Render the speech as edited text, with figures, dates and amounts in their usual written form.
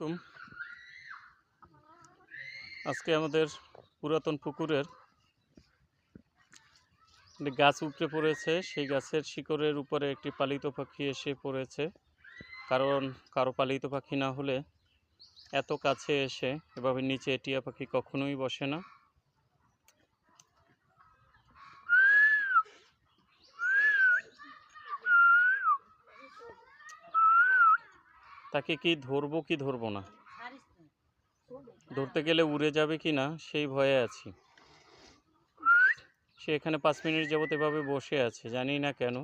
আলাইকুম। আজকে আমাদের পুরাতন পুকুরের একটি গাছ উপড়ে পড়েছে। সেই গাছের শিকড়ের উপরে একটি পালিত পাখি এসে পড়েছে। কারণ কারো পালিত পাখি না হলে এত কাছে এসে এভাবে নিচে টিয়া পাখি কখনোই বসে না। তাকে কি ধরবো কি ধরবো না, ধরতে গেলে উড়ে যাবে কি না সেই ভয়ে আছি। সে এখানে 5 মিনিট যাবত এভাবে বসে আছে, জানি না কেন।